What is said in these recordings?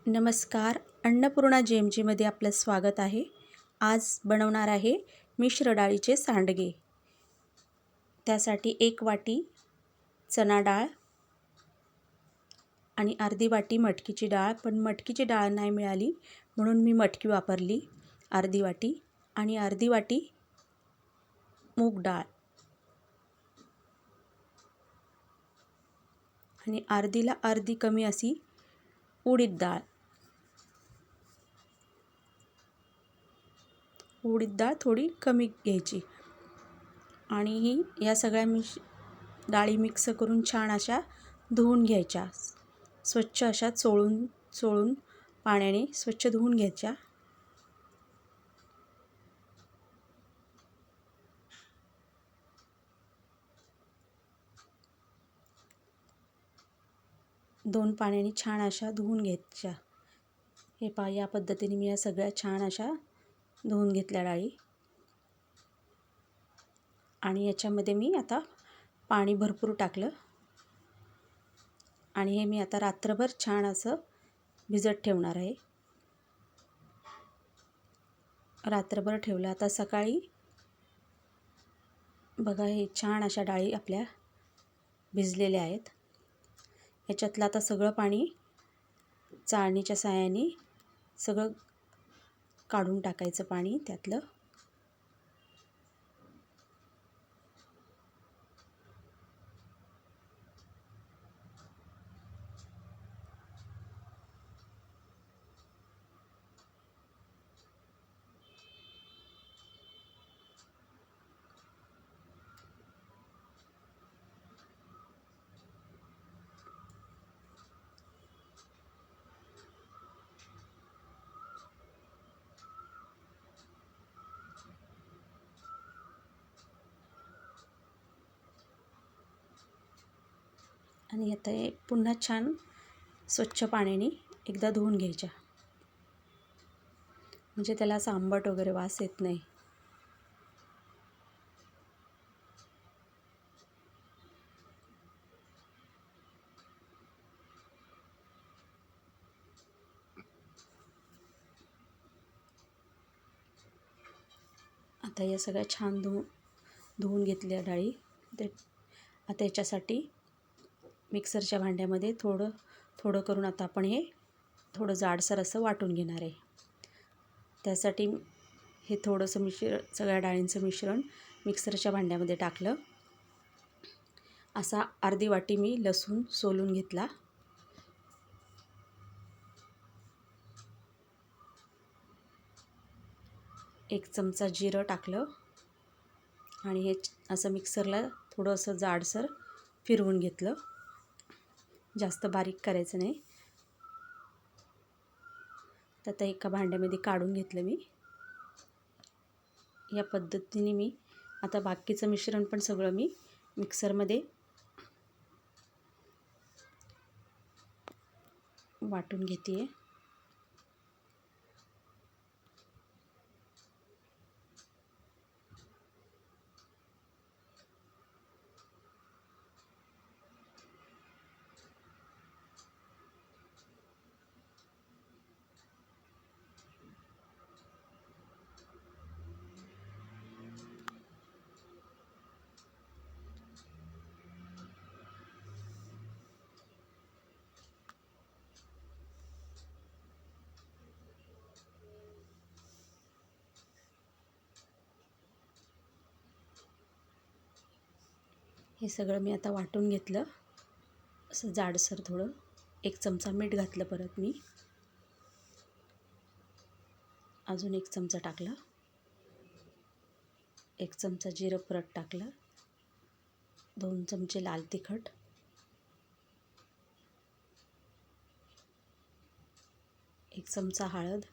नमस्कार. अन्नपूर्णा JMGमध्ये आपलं स्वागत आहे. आज बनवणार आहे मिश्र डाळीचे सांडगे. त्यासाठी 1 वाटी चणा डाळ आणि अर्धी वाटी मटकीची डाळ, पण मटकीची डाळ नाही मिळाली म्हणून मी मटकी वापरली अर्धी वाटी, आणि अर्धी वाटी मूग डाळ आणि अर्धीला अर्धी कमी अशी उडीद डाळ. उडीद डाळ थोडी कमी घ्यायची आणि या सगळ्या डाळी मिक्स करून छान अशा धुवून घ्यायच्या. स्वच्छ अशा चोळून पाण्याने स्वच्छ धुवून घ्यायच्या. दोन पाण्याने छान अशा धुवून घ्यायच्या. हे पहा, या पद्धतीने मी या सगळ्या छान अशा धुवून घेतल्या डाळी. आणि याच्यामध्ये मी आता पाणी भरपूर टाकलं आणि हे मी आता रात्रभर छान असं भिजत ठेवणार आहे. रात्रभर ठेवलं. आता सकाळी बघा, हे छान अशा डाळी आपल्या भिजलेल्या आहेत. याच्यातलं आता सगळं पाणी चाळणीच्या साहाय्याने सगळं काढून टाकायचं पाणी त्यातलं. आणि आता हे पुन्हा छान स्वच्छ पाण्याने एकदा धुवून घ्यायच्या, म्हणजे त्याला असं आंबट वगैरे वास येत नाही. आता या सगळ्या छान धुवून घेतल्या डाळी. आता याच्यासाठी मिक्सरच्या भांड्यामध्ये थोडं करून आता आपण हे थोडं जाडसर असं वाटून घेणार आहे. त्यासाठी हे थोडंसं सगळ्या डाळींचं मिश्रण मिक्सरच्या भांड्यामध्ये टाकलं. असा अर्धी वाटी मी लसूण सोलून घेतला. एक चमचा जिरं टाकलं आणि हे असं मिक्सरला थोडं असं जाडसर फिरवून घेतलं. जास्त बारीक करायचं नाही. तर आता एका भांड्यामध्ये काढून घेतलं मी. या पद्धतीने मी आता बाकीचं मिश्रण पण सगळं मी मिक्सरमध्ये वाटून घेते. हे सगळं मी आता वाटून घेतलं असं जाडसर. थोडं 1 चमचा मीठ घातलं. परत मी अजून 1 चमचा टाकला. 1 चमचा जिरं परत टाकलं. 2 चमचे लाल तिखट, 1 चमचा हळद,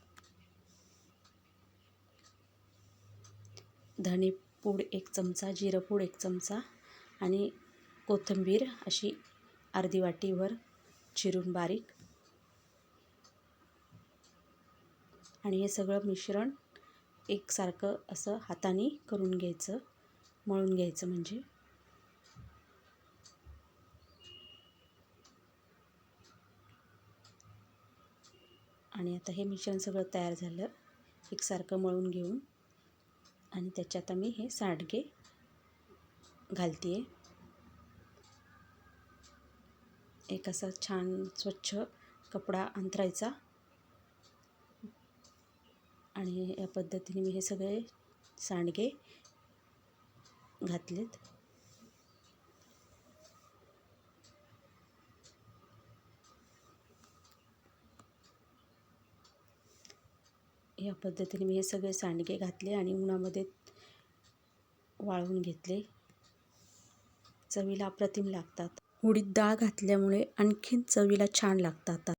धनेपूड 1 चमचा, जिरंपूड 1 चमचा आणि कोथिंबीर अशी अर्धी वाटीवर चिरून बारीक. आणि हे सगळं मिश्रण एकसारखं असं हाताने करून घ्यायचं, मळून घ्यायचं. म्हणजे आणि आता हे मिश्रण सगळं तयार झालं. एकसारखं मळून घेऊन आणि त्याच्यात मी हे सांडगे घालते आहे. एक असा छान स्वच्छ कपडा अंथरायचा आणि या पद्धतीने मी हे सगळे सांडगे घातलेत. या पद्धतीने मी हे सगळे सांडगे घातले आणि उन्हामध्ये वाळवून घेतले. चवीला अप्रतिम लागतात. उडीद डाळ घातल्यामुळे आणखीन चवीला छान लागतात.